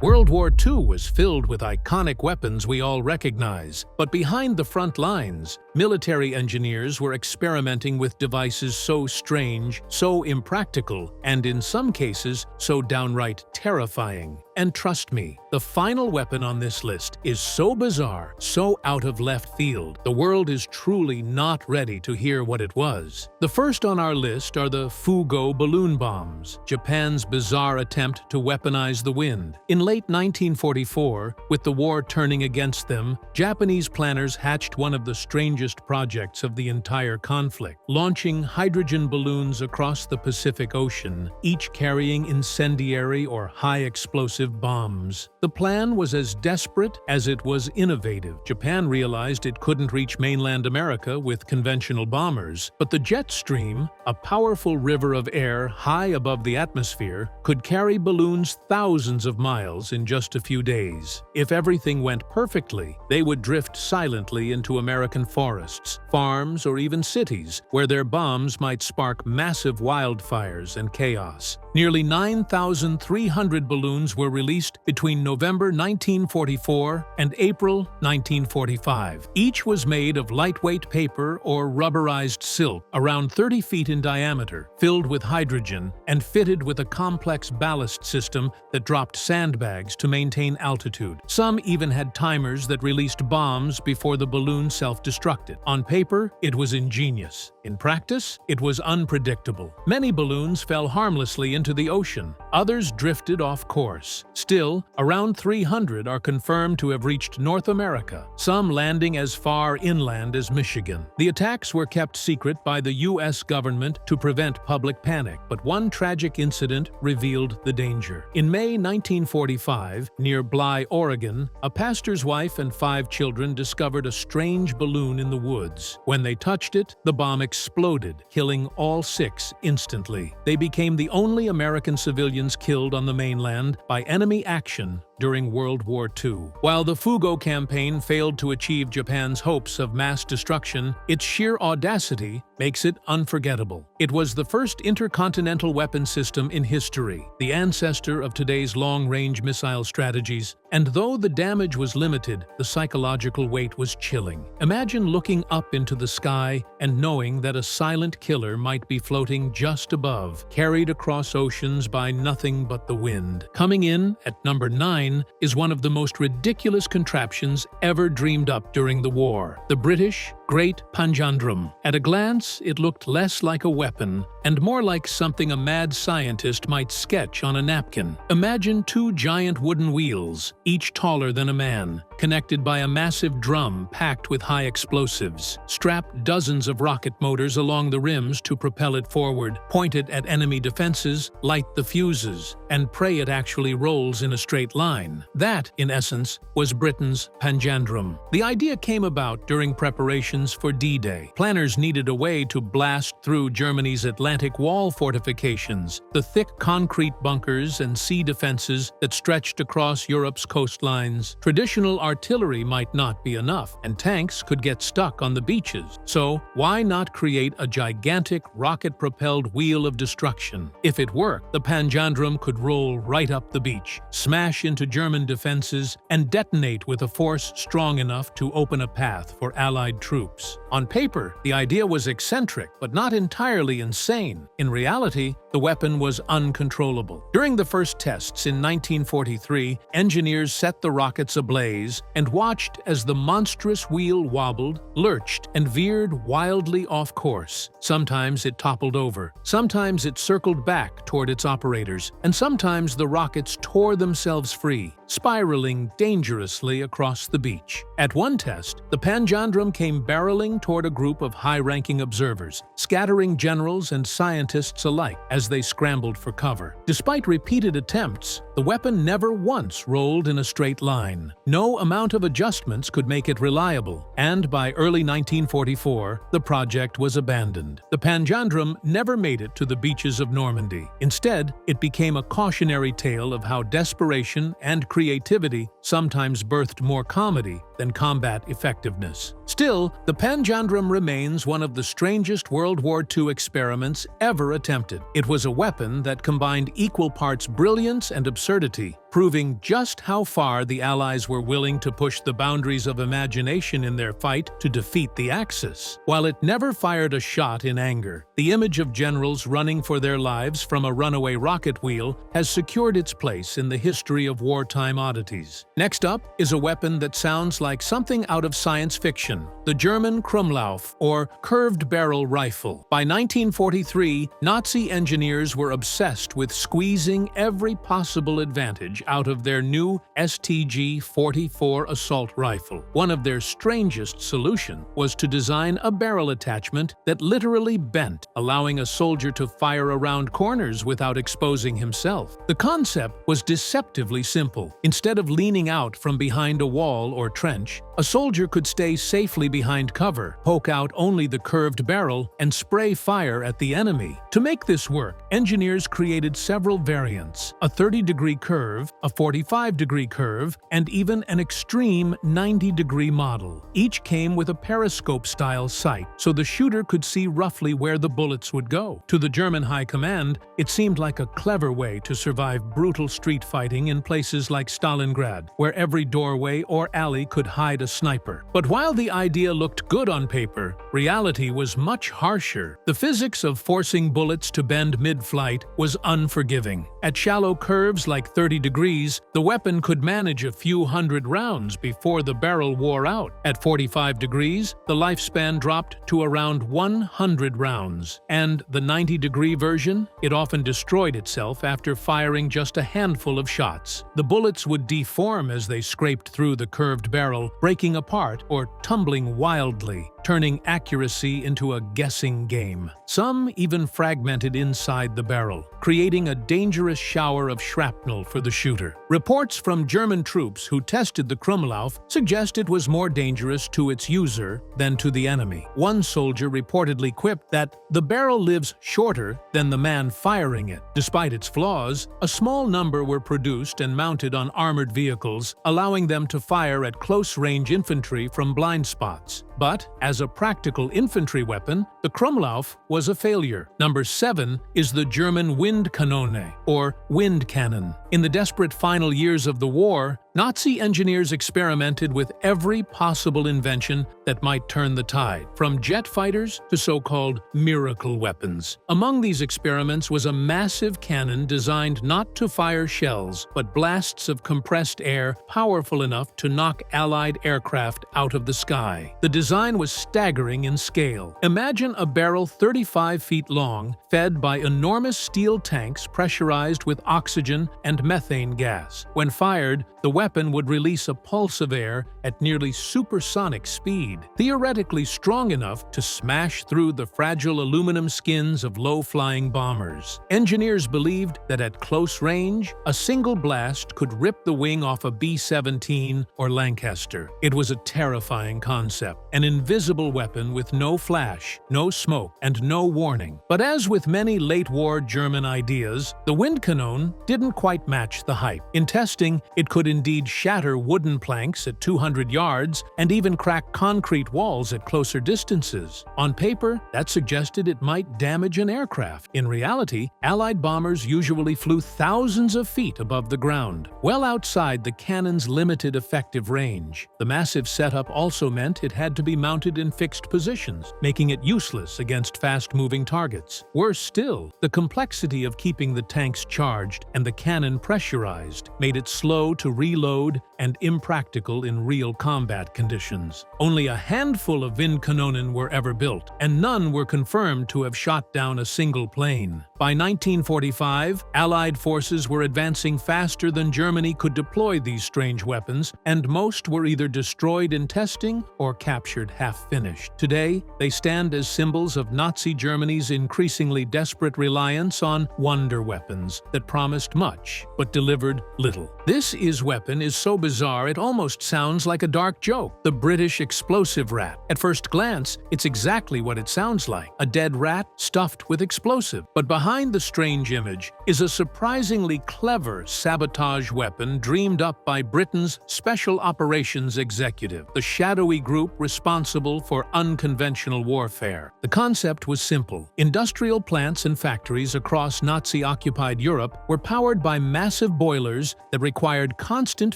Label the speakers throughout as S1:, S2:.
S1: World War II was filled with iconic weapons we all recognize, but behind the front lines, military engineers were experimenting with devices so strange, so impractical, and in some cases, so downright terrifying. And trust me, the final weapon on this list is so bizarre, so out of left field, the world is truly not ready to hear what it was. The first on our list are the Fugo balloon bombs, Japan's bizarre attempt to weaponize the wind. In late 1944, with the war turning against them, Japanese planners hatched one of the strangest projects of the entire conflict, launching hydrogen balloons across the Pacific Ocean, each carrying incendiary or high-explosive bombs. The plan was as desperate as it was innovative. Japan realized it couldn't reach mainland America with conventional bombers, but the jet stream, a powerful river of air high above the atmosphere, could carry balloons thousands of miles in just a few days. If everything went perfectly, they would drift silently into American forests, farms, or even cities, where their bombs might spark massive wildfires and chaos. Nearly 9,300 balloons were released between November 1944 and April 1945. Each was made of lightweight paper or rubberized silk, around 30 feet in diameter, filled with hydrogen, and fitted with a complex ballast system that dropped sandbags to maintain altitude. Some even had timers that released bombs before the balloon self-destructed. On paper, it was ingenious. In practice, it was unpredictable. Many balloons fell harmlessly into the ocean. Others drifted off course. Still, around 300 are confirmed to have reached North America, some landing as far inland as Michigan. The attacks were kept secret by the U.S. government to prevent public panic, but one tragic incident revealed the danger. In May 1945, near Bly, Oregon, a pastor's wife and 5 children discovered a strange balloon in the woods. When they touched it, the bomb exploded, killing all 6 instantly. They became the only American civilians killed on the mainland by enemy action during World War II. While the Fugo campaign failed to achieve Japan's hopes of mass destruction, its sheer audacity makes it unforgettable. It was the first intercontinental weapon system in history, the ancestor of today's long-range missile strategies, and though the damage was limited, the psychological weight was chilling. Imagine looking up into the sky and knowing that a silent killer might be floating just above, carried across oceans by nothing but the wind. Coming in at number 9 is one of the most ridiculous contraptions ever dreamed up during the war, the British Great Panjandrum. At a glance, it looked less like a weapon and more like something a mad scientist might sketch on a napkin. Imagine 2 giant wooden wheels, each taller than a man, connected by a massive drum packed with high explosives. Strap dozens of rocket motors along the rims to propel it forward, point it at enemy defenses, light the fuses, and pray it actually rolls in a straight line. That, in essence, was Britain's Panjandrum. The idea came about during preparations for D-Day. Planners needed a way to blast through Germany's Atlantic Wall fortifications, the thick concrete bunkers and sea defenses that stretched across Europe's coastlines. Traditional artillery might not be enough, and tanks could get stuck on the beaches. So, why not create a gigantic rocket-propelled wheel of destruction? If it worked, the Panjandrum could roll right up the beach, smash into German defenses, and detonate with a force strong enough to open a path for Allied troops. On paper, the idea was eccentric, but not entirely insane. In reality, the weapon was uncontrollable. During the first tests in 1943, engineers set the rockets ablaze and watched as the monstrous wheel wobbled, lurched, and veered wildly off course. Sometimes it toppled over, sometimes it circled back toward its operators, and sometimes the rockets tore themselves free, spiraling dangerously across the beach. At one test, the Panjandrum came barreling toward a group of high-ranking observers, scattering generals and scientists alike as they scrambled for cover. Despite repeated attempts, the weapon never once rolled in a straight line. No amount of adjustments could make it reliable, and by early 1944, the project was abandoned. The Panjandrum never made it to the beaches of Normandy. Instead, it became a cautionary tale of how desperation and creativity sometimes birthed more comedy than combat effectiveness. Still, the Panjandrum remains one of the strangest World War II experiments ever attempted. It was a weapon that combined equal parts brilliance and absurdity, proving just how far the Allies were willing to push the boundaries of imagination in their fight to defeat the Axis. While it never fired a shot in anger, the image of generals running for their lives from a runaway rocket wheel has secured its place in the history of wartime oddities. Next up is a weapon that sounds like something out of science fiction: the German Krummlauf, or curved barrel rifle. By 1943, Nazi engineers were obsessed with squeezing every possible advantage out of their new STG-44 assault rifle. One of their strangest solutions was to design a barrel attachment that literally bent, allowing a soldier to fire around corners without exposing himself. The concept was deceptively simple. Instead of leaning out from behind a wall or trench, a soldier could stay safely behind cover, poke out only the curved barrel, and spray fire at the enemy. To make this work, engineers created several variants: a 30-degree curve, a 45-degree curve, and even an extreme 90-degree model. Each came with a periscope-style sight, so the shooter could see roughly where the bullets would go. To the German High Command, it seemed like a clever way to survive brutal street fighting in places like Stalingrad, where every doorway or alley could hide a sniper. But while the idea looked good on paper, reality was much harsher. The physics of forcing bullets to bend mid-flight was unforgiving. At shallow curves like 30 degrees, the weapon could manage a few hundred rounds before the barrel wore out. At 45 degrees, the lifespan dropped to around 100 rounds. And the 90-degree version? It often destroyed itself after firing just a handful of shots. The bullets would deform as they scraped through the curved barrel, breaking apart or tumbling wildly, turning accuracy into a guessing game. Some even fragmented inside the barrel, creating a dangerous shower of shrapnel for the shooter. Reports from German troops who tested the Krummlauf suggest it was more dangerous to its user than to the enemy. One soldier reportedly quipped that the barrel lives shorter than the man firing it. Despite its flaws, a small number were produced and mounted on armored vehicles, allowing them to fire at close-range infantry from blind spots. But, as a practical infantry weapon, the Krummlauf was a failure. Number 7 is the German Windkanone, or wind cannon. In the desperate final years of the war, Nazi engineers experimented with every possible invention that might turn the tide, from jet fighters to so-called miracle weapons. Among these experiments was a massive cannon designed not to fire shells, but blasts of compressed air powerful enough to knock Allied aircraft out of the sky. The design was staggering in scale. Imagine a barrel 35 feet long, fed by enormous steel tanks pressurized with oxygen and methane gas. When fired, the weapon would release a pulse of air at nearly supersonic speed, theoretically strong enough to smash through the fragile aluminum skins of low-flying bombers. Engineers believed that at close range, a single blast could rip the wing off a B-17 or Lancaster. It was a terrifying concept, an invisible weapon with no flash, no smoke, and no warning. But as with many late-war German ideas, the Windkanone didn't quite match the hype. In testing, it could indeed shatter wooden planks at 200 yards and even crack concrete walls at closer distances. On paper, that suggested it might damage an aircraft. In reality, Allied bombers usually flew thousands of feet above the ground, well outside the cannon's limited effective range. The massive setup also meant it had to be mounted in fixed positions, making it useless against fast-moving targets. Worse still, the complexity of keeping the tanks charged and the cannon pressurized made it slow to reload and impractical in real combat conditions. Only a handful of Windkanonen were ever built, and none were confirmed to have shot down a single plane. By 1945, Allied forces were advancing faster than Germany could deploy these strange weapons, and most were either destroyed in testing or captured half-finished. Today, they stand as symbols of Nazi Germany's increasingly desperate reliance on wonder weapons that promised much but delivered little. This weapon is so bizarre it almost sounds like a dark joke: the British explosive rat. At first glance, it's exactly what it sounds like: a dead rat stuffed with explosive. But behind behind the strange image is a surprisingly clever sabotage weapon dreamed up by Britain's Special Operations Executive, the shadowy group responsible for unconventional warfare. The concept was simple. Industrial plants and factories across Nazi-occupied Europe were powered by massive boilers that required constant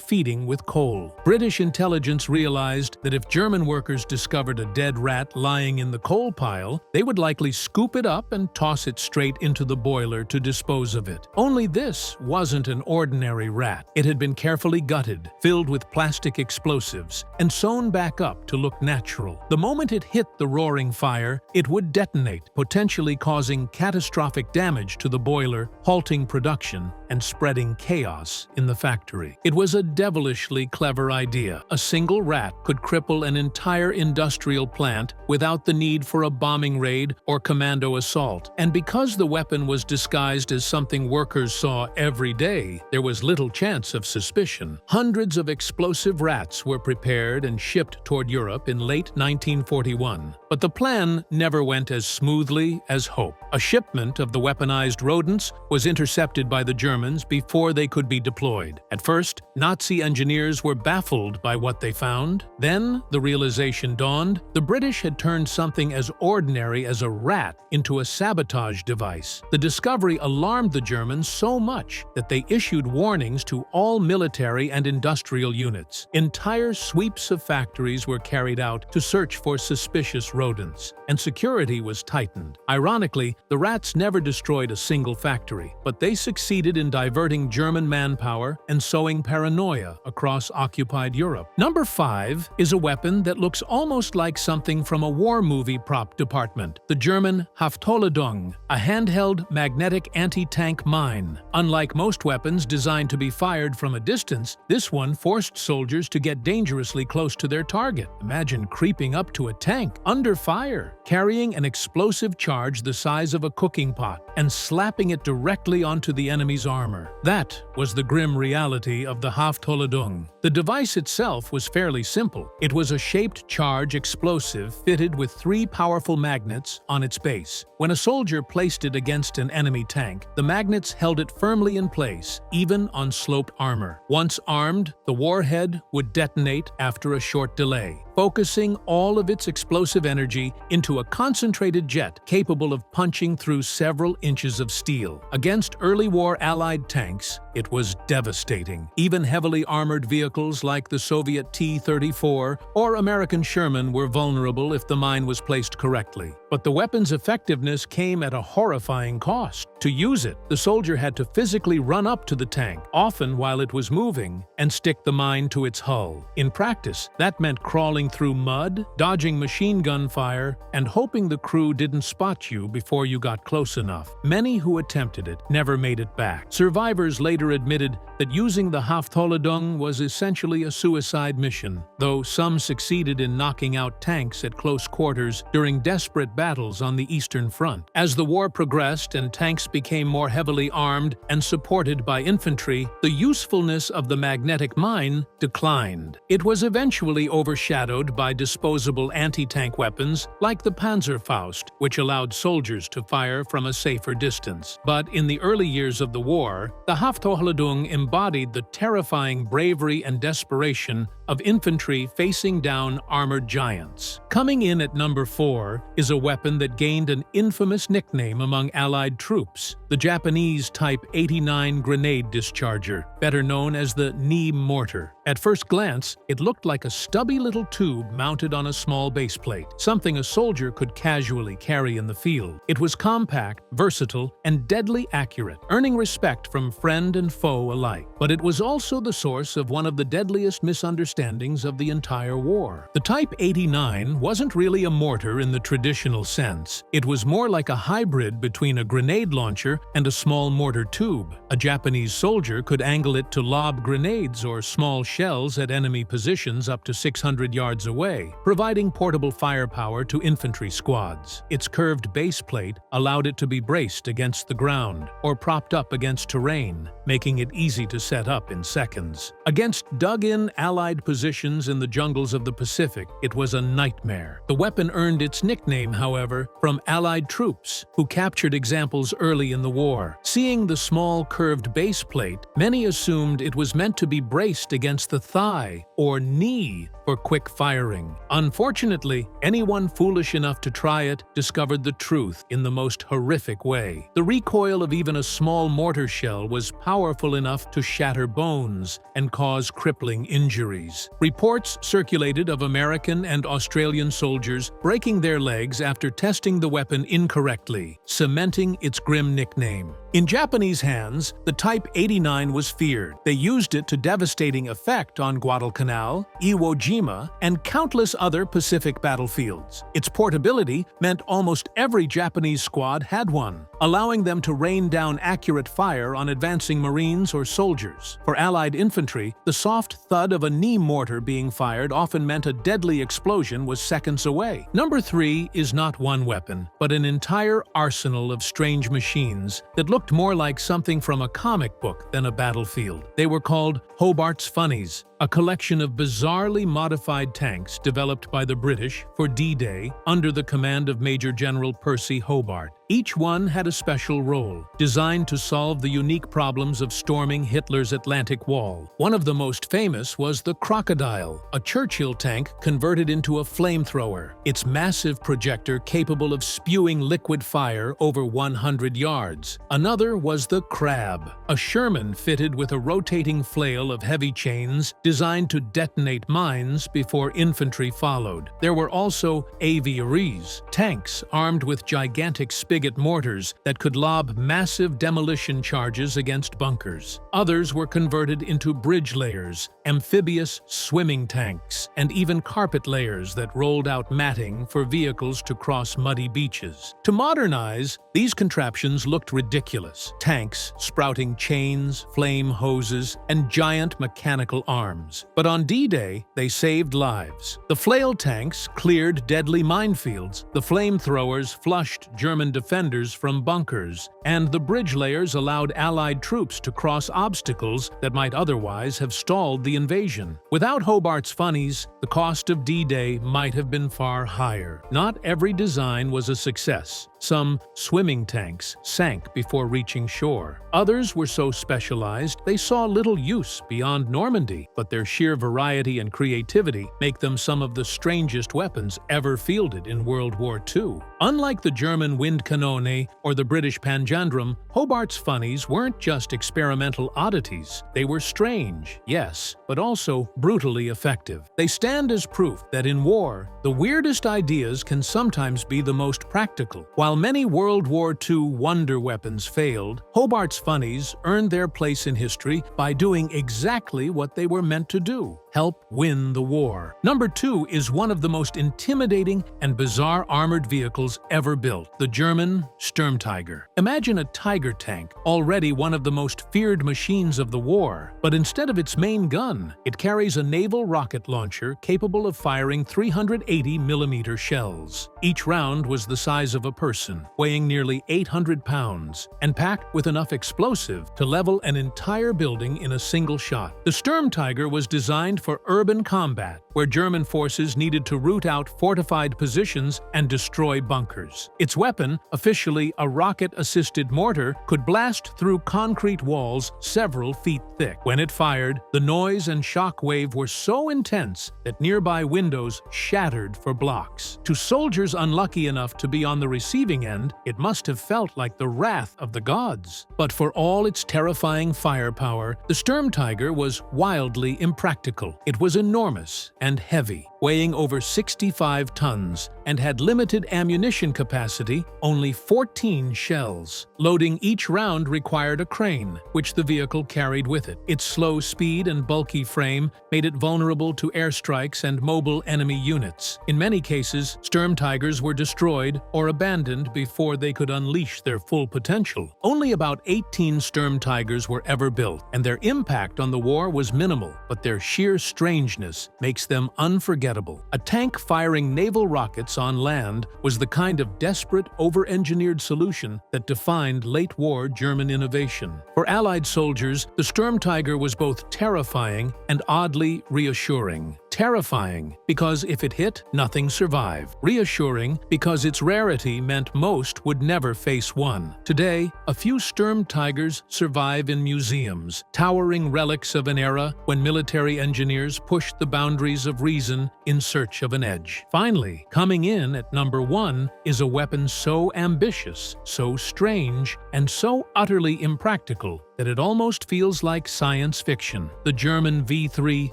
S1: feeding with coal. British intelligence realized that if German workers discovered a dead rat lying in the coal pile, they would likely scoop it up and toss it straight into the boiler to dispose of it. Only this wasn't an ordinary rat. It had been carefully gutted, filled with plastic explosives, and sewn back up to look natural. The moment it hit the roaring fire, it would detonate, potentially causing catastrophic damage to the boiler, halting production, and spreading chaos in the factory. It was a devilishly clever idea. A single rat could cripple an entire industrial plant without the need for a bombing raid or commando assault. And because the weapon was disguised as something workers saw every day, there was little chance of suspicion. Hundreds of explosive rats were prepared and shipped toward Europe in late 1941. But the plan never went as smoothly as hoped. A shipment of the weaponized rodents was intercepted by the Germans before they could be deployed. At first, Nazi engineers were baffled by what they found. Then, the realization dawned: the British had turned something as ordinary as a rat into a sabotage device. The discovery alarmed the Germans so much that they issued warnings to all military and industrial units. Entire sweeps of factories were carried out to search for suspicious rodents, and security was tightened. Ironically, the rats never destroyed a single factory, but they succeeded in diverting German manpower and sowing paranoia across occupied Europe. Number 5 is a weapon that looks almost like something from a war movie prop department: the German Hafthohlladung, a handheld magnetic anti-tank mine. Unlike most weapons designed to be fired from a distance, this one forced soldiers to get dangerously close to their target. Imagine creeping up to a tank under fire, carrying an explosive charge the size of a cooking pot, and slapping it directly onto the enemy's armor. That was the grim reality of the Hafthohlladung. The device itself was fairly simple. It was a shaped charge explosive fitted with 3 powerful magnets on its base. When a soldier placed it against an enemy tank, the magnets held it firmly in place, even on sloped armor. Once armed, the warhead would detonate after a short delay, focusing all of its explosive energy into a concentrated jet capable of punching through several inches of steel. Against early war Allied tanks, it was devastating. Even heavily armored vehicles like the Soviet T-34 or American Sherman were vulnerable if the mine was placed correctly. But the weapon's effectiveness came at a horrifying cost. To use it, the soldier had to physically run up to the tank, often while it was moving, and stick the mine to its hull. In practice, that meant crawling through mud, dodging machine gun fire, and hoping the crew didn't spot you before you got close enough. Many who attempted it never made it back. Survivors later admitted that using the Hafthohlladung was essentially a suicide mission, though some succeeded in knocking out tanks at close quarters during desperate battles on the Eastern Front. As the war progressed and tanks became more heavily armed and supported by infantry, the usefulness of the magnetic mine declined. It was eventually overshadowed by disposable anti-tank weapons like the Panzerfaust, which allowed soldiers to fire from a safer distance. But in the early years of the war, the Hafthohlladung embodied the terrifying bravery and desperation of infantry facing down armored giants. Coming in at number 4 is a weapon that gained an infamous nickname among Allied troops: the Japanese Type 89 grenade discharger, better known as the knee mortar. At first glance, it looked like a stubby little tube mounted on a small baseplate, something a soldier could casually carry in the field. It was compact, versatile, and deadly accurate, earning respect from friend and foe alike. But it was also the source of one of the deadliest misunderstandings of the entire war. The Type 89 wasn't really a mortar in the traditional sense. It was more like a hybrid between a grenade launcher and a small mortar tube. A Japanese soldier could angle it to lob grenades or small shells at enemy positions up to 600 yards away, providing portable firepower to infantry squads. Its curved base plate allowed it to be braced against the ground or propped up against terrain, making it easy to set up in seconds. Against dug-in Allied positions in the jungles of the Pacific, it was a nightmare. The weapon earned its nickname, however, from Allied troops, who captured examples early in the war. Seeing the small curved base plate, many assumed it was meant to be braced against the thigh or knee for quick firing. Unfortunately, anyone foolish enough to try it discovered the truth in the most horrific way. The recoil of even a small mortar shell was powerful enough to shatter bones and cause crippling injuries. Reports circulated of American and Australian soldiers breaking their legs after testing the weapon incorrectly, cementing its grim nickname. In Japanese hands, the Type 89 was feared. They used it to devastating effect on Guadalcanal, Iwo Jima, and countless other Pacific battlefields. Its portability meant almost every Japanese squad had one, allowing them to rain down accurate fire on advancing Marines or soldiers. For Allied infantry, the soft thud of a knee mortar being fired often meant a deadly explosion was seconds away. Number 3 is not one weapon, but an entire arsenal of strange machines that looked more like something from a comic book than a battlefield. They were called Hobart's Funnies, a collection of bizarrely modified tanks developed by the British for D-Day under the command of Major General Percy Hobart. Each one had a special role, designed to solve the unique problems of storming Hitler's Atlantic Wall. One of the most famous was the Crocodile, a Churchill tank converted into a flamethrower, its massive projector capable of spewing liquid fire over 100 yards. Another was the Crab, a Sherman fitted with a rotating flail of heavy chains designed to detonate mines before infantry followed. There were also aviaries, tanks armed with gigantic spigot mortars that could lob massive demolition charges against bunkers. Others were converted into bridge layers, amphibious swimming tanks, and even carpet layers that rolled out matting for vehicles to cross muddy beaches. To modernize, these contraptions looked ridiculous. Tanks sprouting chains, flame hoses, and giant mechanical arms. But on D-Day, they saved lives. The flail tanks cleared deadly minefields, the flamethrowers flushed German defenders from bunkers, and the bridge layers allowed Allied troops to cross obstacles that might otherwise have stalled the invasion. Without Hobart's Funnies, the cost of D-Day might have been far higher. Not every design was a success. Some swimming tanks sank before reaching shore. Others were so specialized they saw little use beyond Normandy, but their sheer variety and creativity make them some of the strangest weapons ever fielded in World War II. Unlike the German Windkanone or the British Panjandrum, Hobart's Funnies weren't just experimental oddities. They were strange, yes, but also brutally effective. They stand as proof that in war, the weirdest ideas can sometimes be the most practical. While many World War II wonder weapons failed, Hobart's Funnies earned their place in history by doing exactly what they were meant to do: help win the war. Number 2 is one of the most intimidating and bizarre armored vehicles ever built, the German Sturmtiger. Imagine a Tiger tank, already one of the most feared machines of the war, but instead of its main gun, it carries a naval rocket launcher capable of firing 380mm shells. Each round was the size of a person, weighing nearly 800 pounds, and packed with enough explosive to level an entire building in a single shot. The Sturmtiger was designed for urban combat, where German forces needed to root out fortified positions and destroy bunkers. Its weapon, officially a rocket-assisted mortar, could blast through concrete walls several feet thick. When it fired, the noise and shock wave were so intense that nearby windows shattered for blocks. To soldiers unlucky enough to be on the receiving end, it must have felt like the wrath of the gods. But for all its terrifying firepower, the Sturmtiger was wildly impractical. It was enormous and heavy, weighing over 65 tons, and had limited ammunition capacity, only 14 shells. Loading each round required a crane, which the vehicle carried with it. Its slow speed and bulky frame made it vulnerable to airstrikes and mobile enemy units. In many cases, Sturmtigers were destroyed or abandoned before they could unleash their full potential. Only about 18 Sturmtigers were ever built, and their impact on the war was minimal, but their sheer strangeness makes them unforgettable unforgettable. A tank firing naval rockets on land was the kind of desperate, over-engineered solution that defined late-war German innovation. For Allied soldiers, the Sturmtiger was both terrifying and oddly reassuring. Terrifying because if it hit, nothing survived. Reassuring because its rarity meant most would never face one. Today, a few Sturmtigers survive in museums, towering relics of an era when military engineers pushed the boundaries of reason in search of an edge. Finally, coming in at number 1 is a weapon so ambitious, so strange, and so utterly impractical that it almost feels like science fiction. The German V3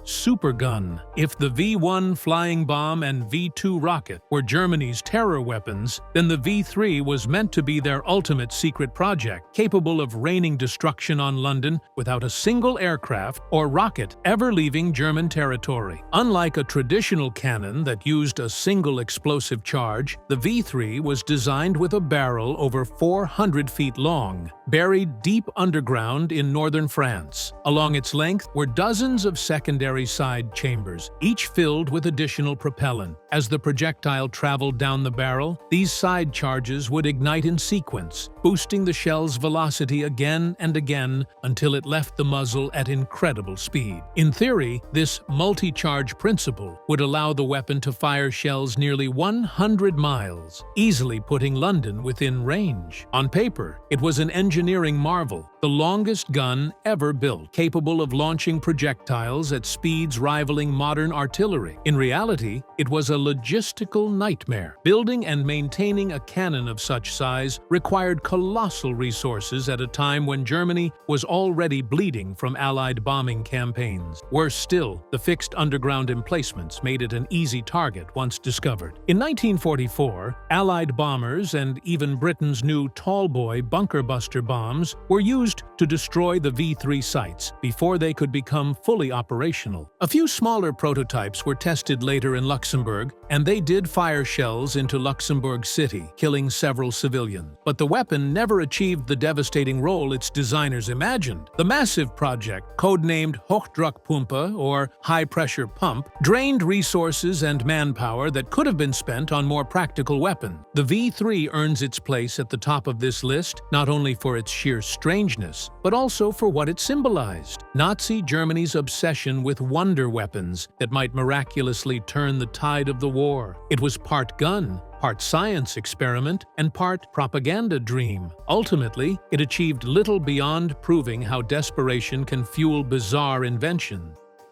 S1: supergun. If the V1 flying bomb and V2 rocket were Germany's terror weapons, then the V3 was meant to be their ultimate secret project, capable of raining destruction on London without a single aircraft or rocket ever leaving German territory. Unlike a traditional cannon that used a single explosive charge, the V3 was designed with a barrel over 400 feet long, buried deep underground in northern France. Along its length were dozens of secondary side chambers, each filled with additional propellant. As the projectile traveled down the barrel, these side charges would ignite in sequence, boosting the shell's velocity again and again until it left the muzzle at incredible speed. In theory, this multi-charge principle would allow the weapon to fire shells nearly 100 miles, easily putting London within range. On paper, it was an engineering marvel, the longest gun ever built, capable of launching projectiles at speeds rivaling modern artillery. In reality, it was a logistical nightmare. Building and maintaining a cannon of such size required colossal resources at a time when Germany was already bleeding from Allied bombing campaigns. Worse still, the fixed underground emplacements made it an easy target once discovered. In 1944, Allied bombers and even Britain's new tallboy bunker buster bombs were used to destroy the V3 sites before they could become fully operational. A few smaller prototypes were tested later in Luxembourg, and they did fire shells into Luxembourg City, killing several civilians. But the weapon never achieved the devastating role its designers imagined. The massive project, codenamed Hochdruckpumpe or high-pressure pump, drained resources and manpower that could have been spent on more practical weapons. The V3 earns its place at the top of this list not only for its sheer strangeness, but also for what it symbolized: Nazi Germany's obsession with wonder weapons that might miraculously turn the tide of the war. It was part gun, part science experiment, and part propaganda dream. Ultimately, it achieved little beyond proving how desperation can fuel bizarre invention.